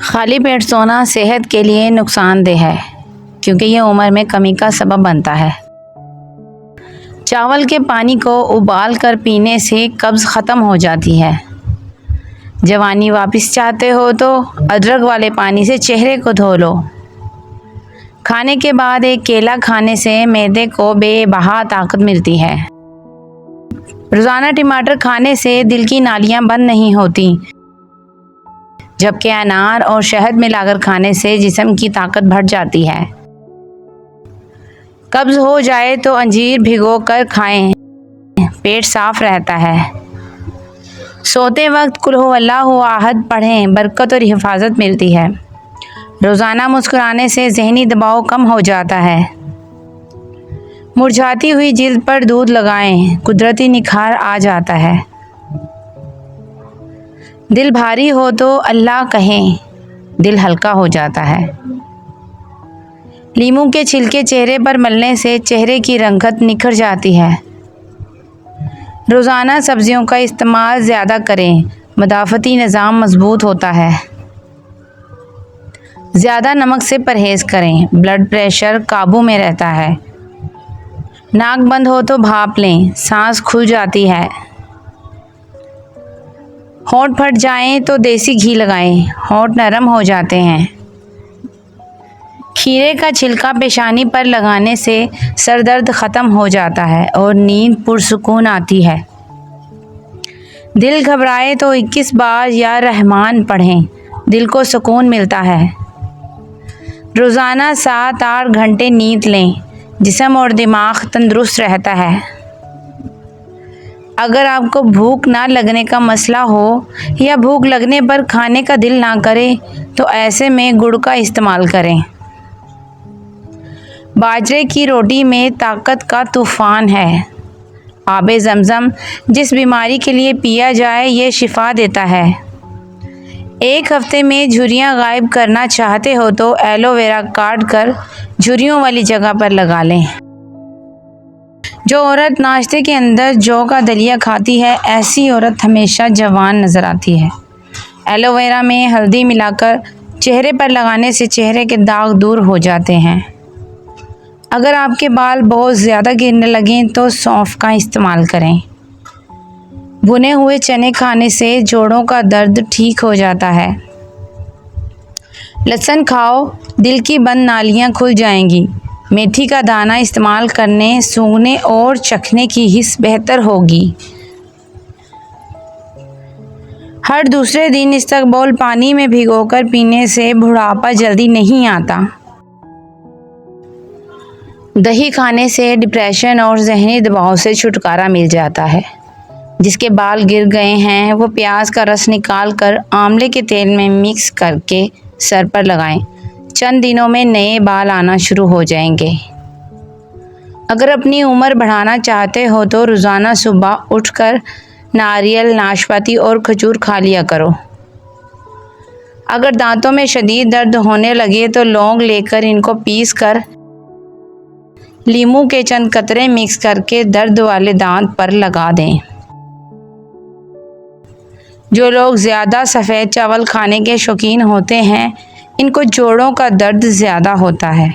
خالی پیٹ سونا صحت کے لیے نقصان دہ ہے کیونکہ یہ عمر میں کمی کا سبب بنتا ہے۔ چاول کے پانی کو ابال کر پینے سے قبض ختم ہو جاتی ہے۔ جوانی واپس چاہتے ہو تو ادرک والے پانی سے چہرے کو دھو لو۔ کھانے کے بعد ایک کیلا کھانے سے معدے کو بے بہا طاقت ملتی ہے۔ روزانہ ٹماٹر کھانے سے دل کی نالیاں بند نہیں ہوتی، جبکہ انار اور شہد ملا کر کھانے سے جسم کی طاقت بڑھ جاتی ہے۔ قبض ہو جائے تو انجیر بھگو کر کھائیں، پیٹ صاف رہتا ہے۔ سوتے وقت قل ھو اللہ احد پڑھیں، برکت اور حفاظت ملتی ہے۔ روزانہ مسکرانے سے ذہنی دباؤ کم ہو جاتا ہے۔ مرجھاتی ہوئی جلد پر دودھ لگائیں، قدرتی نکھار آ جاتا ہے۔ دل بھاری ہو تو اللہ کہیں، دل ہلکا ہو جاتا ہے۔ لیموں کے چھلکے چہرے پر ملنے سے چہرے کی رنگت نکھر جاتی ہے۔ روزانہ سبزیوں کا استعمال زیادہ کریں، مدافعتی نظام مضبوط ہوتا ہے۔ زیادہ نمک سے پرہیز کریں، بلڈ پریشر قابو میں رہتا ہے۔ ناک بند ہو تو بھاپ لیں، سانس کھل جاتی ہے۔ ہونٹ پھٹ جائیں تو دیسی گھی لگائیں، ہونٹ نرم ہو جاتے ہیں۔ کھیرے کا چھلکا پیشانی پر لگانے سے سر درد ختم ہو جاتا ہے اور نیند پرسکون آتی ہے۔ دل گھبرائے تو 21 بار یا رحمان پڑھیں، دل کو سکون ملتا ہے۔ روزانہ 7-8 گھنٹے نیند لیں، جسم اور دماغ تندرست رہتا ہے۔ اگر آپ کو بھوک نہ لگنے کا مسئلہ ہو یا بھوک لگنے پر کھانے کا دل نہ کرے تو ایسے میں گڑ کا استعمال کریں۔ باجرے کی روٹی میں طاقت کا طوفان ہے۔ آب زمزم جس بیماری کے لیے پیا جائے یہ شفا دیتا ہے۔ ایک ہفتے میں جھریاں غائب کرنا چاہتے ہو تو ایلو ویرا کاٹ کر جھریوں والی جگہ پر لگا لیں۔ جو عورت ناشتے کے اندر جو کا دلیا کھاتی ہے، ایسی عورت ہمیشہ جوان نظر آتی ہے۔ ایلو ویرا میں ہلدی ملا کر چہرے پر لگانے سے چہرے کے داغ دور ہو جاتے ہیں۔ اگر آپ کے بال بہت زیادہ گرنے لگیں تو سونف کا استعمال کریں۔ بھنے ہوئے چنے کھانے سے جوڑوں کا درد ٹھیک ہو جاتا ہے۔ لہسن کھاؤ، دل کی بند نالیاں کھل جائیں گی۔ میتھی کا دانہ استعمال کرنے، سونگھنے اور چکھنے کی حس بہتر ہوگی۔ ہر دوسرے دن اسبغول پانی میں بھگو کر پینے سے بڑھاپا جلدی نہیں آتا۔ دہی کھانے سے ڈپریشن اور ذہنی دباؤ سے چھٹکارا مل جاتا ہے۔ جس کے بال گر گئے ہیں وہ پیاز کا رس نکال کر آملے کے تیل میں مکس کر کے سر پر لگائیں، چند دنوں میں نئے بال آنا شروع ہو جائیں گے۔ اگر اپنی عمر بڑھانا چاہتے ہو تو روزانہ صبح اٹھ کر ناریل، ناشپاتی اور کھجور کھا لیا کرو۔ اگر دانتوں میں شدید درد ہونے لگے تو لونگ لے کر ان کو پیس کر لیموں کے چند قطرے مکس کر کے درد والے دانت پر لگا دیں۔ جو لوگ زیادہ سفید چاول کھانے کے شوقین ہوتے ہیں ان کو جوڑوں کا درد زیادہ ہوتا ہے۔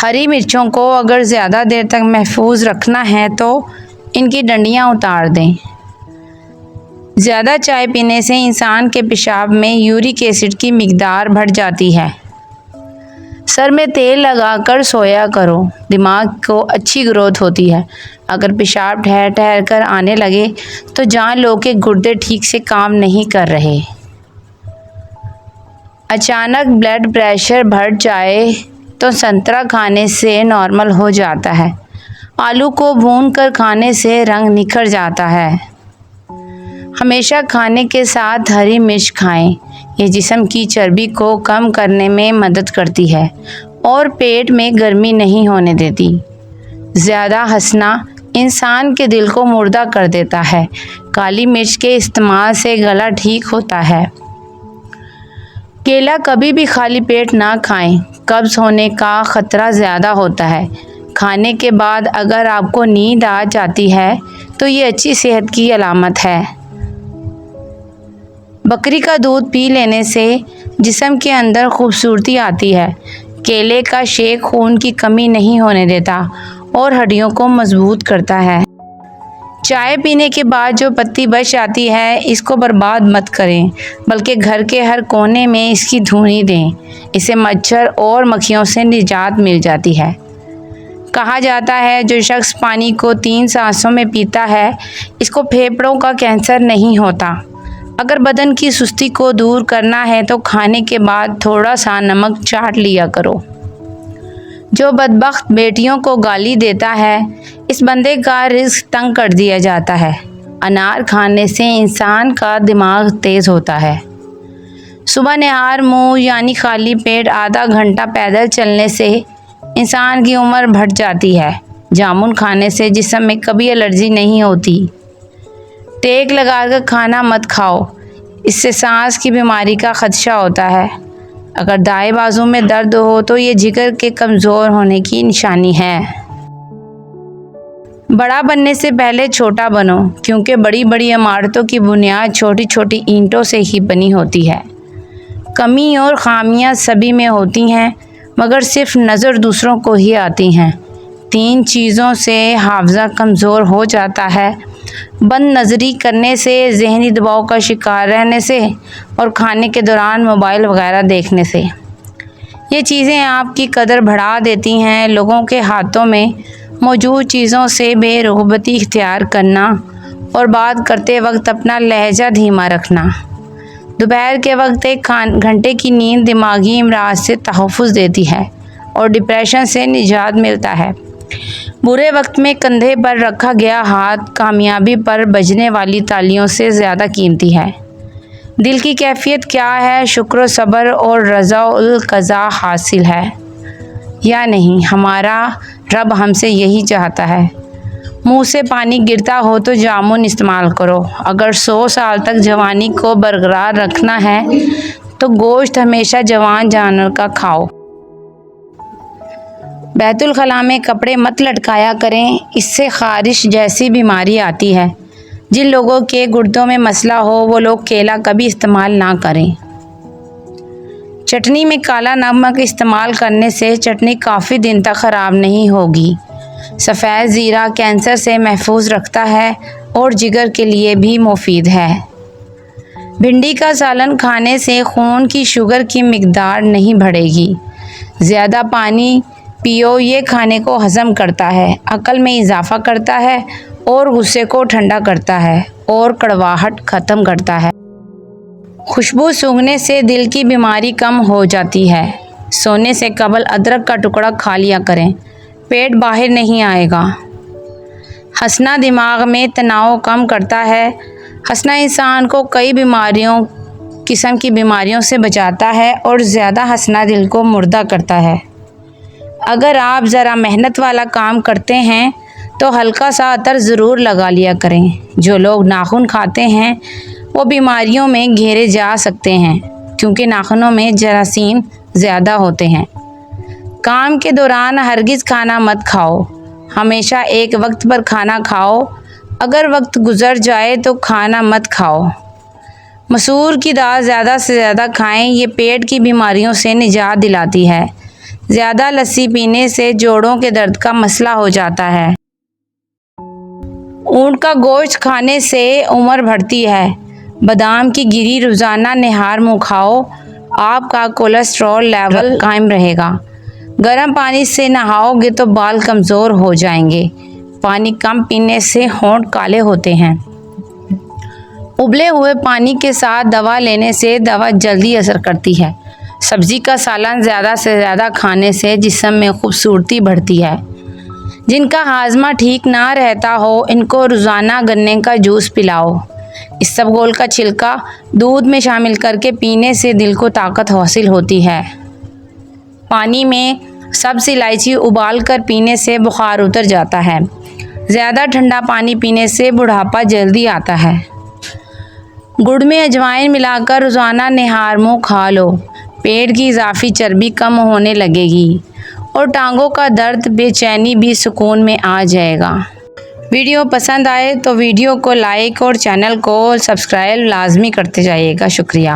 ہری مرچوں کو اگر زیادہ دیر تک محفوظ رکھنا ہے تو ان کی ڈنڈیاں اتار دیں۔ زیادہ چائے پینے سے انسان کے پیشاب میں یورک ایسڈ کی مقدار بڑھ جاتی ہے۔ سر میں تیل لگا کر سویا کرو، دماغ کو اچھی گروتھ ہوتی ہے۔ اگر پیشاب ٹھہر ٹھہر کر آنے لگے تو جان لو کہ گردے ٹھیک سے کام نہیں کر رہے۔ اچانک بلڈ پریشر بڑھ جائے تو سنترا کھانے سے نارمل ہو جاتا ہے۔ آلو کو بھون کر کھانے سے رنگ نکھر جاتا ہے۔ ہمیشہ کھانے کے ساتھ ہری مرچ کھائیں، یہ جسم کی چربی کو کم کرنے میں مدد کرتی ہے اور پیٹ میں گرمی نہیں ہونے دیتی۔ زیادہ ہنسنا انسان کے دل کو مردہ کر دیتا ہے۔ کالی مرچ کے استعمال سے گلا ٹھیک ہوتا ہے۔ کیلا کبھی بھی خالی پیٹ نہ کھائیں، قبض ہونے کا خطرہ زیادہ ہوتا ہے۔ کھانے کے بعد اگر آپ کو نیند آ جاتی ہے تو یہ اچھی صحت کی علامت ہے۔ بکری کا دودھ پی لینے سے جسم کے اندر خوبصورتی آتی ہے۔ کیلے کا شیک خون کی کمی نہیں ہونے دیتا اور ہڈیوں کو مضبوط کرتا ہے۔ چائے پینے کے بعد جو پتی بچ جاتی ہے اس کو برباد مت کریں بلکہ گھر کے ہر کونے میں اس کی دھونی دیں۔ اسے مچھر اور مکھیوں سے نجات مل جاتی ہے۔ کہا جاتا ہے جو شخص پانی کو 3 سانسوں میں پیتا ہے اس کو پھیپھڑوں کا کینسر نہیں ہوتا۔ اگر بدن کی سستی کو دور کرنا ہے تو کھانے کے بعد تھوڑا سا نمک چاٹ لیا کرو۔ جو بدبخت بیٹیوں کو گالی دیتا ہے اس بندے کا رزق تنگ کر دیا جاتا ہے۔ انار کھانے سے انسان کا دماغ تیز ہوتا ہے۔ صبح نہار منہ یعنی خالی پیٹ آدھا گھنٹہ پیدل چلنے سے انسان کی عمر بڑھ جاتی ہے۔ جامن کھانے سے جسم میں کبھی الرجی نہیں ہوتی۔ ٹیک لگا کر کھانا مت کھاؤ، اس سے سانس کی بیماری کا خدشہ ہوتا ہے۔ اگر دائیں بازو میں درد ہو تو یہ جگر کے کمزور ہونے کی نشانی ہے۔ بڑا بننے سے پہلے چھوٹا بنو کیونکہ بڑی بڑی عمارتوں کی بنیاد چھوٹی چھوٹی اینٹوں سے ہی بنی ہوتی ہے۔ کمی اور خامیاں سبھی میں ہوتی ہیں مگر صرف نظر دوسروں کو ہی آتی ہیں۔ 3 چیزوں سے حافظہ کمزور ہو جاتا ہے: بند نظری کرنے سے، ذہنی دباؤ کا شکار رہنے سے اور کھانے کے دوران موبائل وغیرہ دیکھنے سے۔ یہ چیزیں آپ کی قدر بڑھا دیتی ہیں۔ لوگوں کے ہاتھوں میں موجود چیزوں سے بے رغبتی اختیار کرنا اور بات کرتے وقت اپنا لہجہ دھیما رکھنا۔ دوپہر کے وقت 1 گھنٹے کی نیند دماغی امراض سے تحفظ دیتی ہے اور ڈپریشن سے نجات ملتا ہے۔ برے وقت میں کندھے پر رکھا گیا ہاتھ کامیابی پر بجنے والی تالیوں سے زیادہ قیمتی ہے۔ دل کی کیفیت کیا ہے؟ شکر و صبر اور رضا القضا حاصل ہے یا نہیں؟ ہمارا رب ہم سے یہی چاہتا ہے۔ منہ سے پانی گرتا ہو تو جامن استعمال کرو۔ اگر 100 سال تک جوانی کو برقرار رکھنا ہے تو گوشت ہمیشہ جوان جانور کا کھاؤ۔ بیت الخلاء میں کپڑے مت لٹکایا کریں، اس سے خارش جیسی بیماری آتی ہے۔ جن لوگوں کے گردوں میں مسئلہ ہو وہ لوگ کیلا کبھی استعمال نہ کریں۔ چٹنی میں کالا نمک استعمال کرنے سے چٹنی کافی دن تک خراب نہیں ہوگی۔ سفید زیرہ کینسر سے محفوظ رکھتا ہے اور جگر کے لیے بھی مفید ہے۔ بھنڈی کا سالن کھانے سے خون کی شوگر کی مقدار نہیں بڑھے گی۔ زیادہ پانی پیو، یہ کھانے کو ہضم کرتا ہے، عقل میں اضافہ کرتا ہے اور غصے کو ٹھنڈا کرتا ہے اور کڑواہٹ ختم کرتا ہے۔ خوشبو سونگھنے سے دل کی بیماری کم ہو جاتی ہے۔ سونے سے قبل ادرک کا ٹکڑا کھا لیا کریں، پیٹ باہر نہیں آئے گا۔ ہنسنا دماغ میں تناؤ کم کرتا ہے۔ ہنسنا انسان کو کئی قسم کی بیماریوں سے بچاتا ہے اور زیادہ ہنسنا دل کو مردہ کرتا ہے۔ اگر آپ ذرا محنت والا کام کرتے ہیں تو ہلکا سا عطر ضرور لگا لیا کریں۔ جو لوگ ناخن کھاتے ہیں وہ بیماریوں میں گھیرے جا سکتے ہیں کیونکہ ناخنوں میں جراثیم زیادہ ہوتے ہیں۔ کام کے دوران ہرگز کھانا مت کھاؤ، ہمیشہ ایک وقت پر کھانا کھاؤ۔ اگر وقت گزر جائے تو کھانا مت کھاؤ۔ مسور کی دال زیادہ سے زیادہ کھائیں، یہ پیٹ کی بیماریوں سے نجات دلاتی ہے۔ زیادہ لسی پینے سے جوڑوں کے درد کا مسئلہ ہو جاتا ہے۔ اونٹ کا گوشت کھانے سے عمر بڑھتی ہے۔ بادام کی گری روزانہ نہار منہ کھاؤ، آپ کا کولیسٹرول لیول قائم رہے گا۔ گرم پانی سے نہاؤ گے تو بال کمزور ہو جائیں گے۔ پانی کم پینے سے ہونٹ کالے ہوتے ہیں۔ ابلے ہوئے پانی کے ساتھ دوا لینے سے دوا جلدی اثر کرتی ہے۔ سبزی کا سالن زیادہ سے زیادہ کھانے سے جسم میں خوبصورتی بڑھتی ہے۔ جن کا ہاضمہ ٹھیک نہ رہتا ہو ان کو روزانہ گنے کا جوس پلاؤ۔ اسبگول کا چھلکا دودھ میں شامل کر کے پینے سے دل کو طاقت حاصل ہوتی ہے۔ پانی میں سبز الائچی ابال کر پینے سے بخار اتر جاتا ہے۔ زیادہ ٹھنڈا پانی پینے سے بڑھاپا جلدی آتا ہے۔ گڑ میں اجوائن ملا کر روزانہ نہار منہ کھا لو، پیٹ کی اضافی چربی کم ہونے لگے گی اور ٹانگوں کا درد بے چینی بھی سکون میں آ جائے گا۔ ویڈیو پسند آئے تو ویڈیو کو لائک اور چینل کو سبسکرائب لازمی کرتے جائیے گا۔ شکریہ۔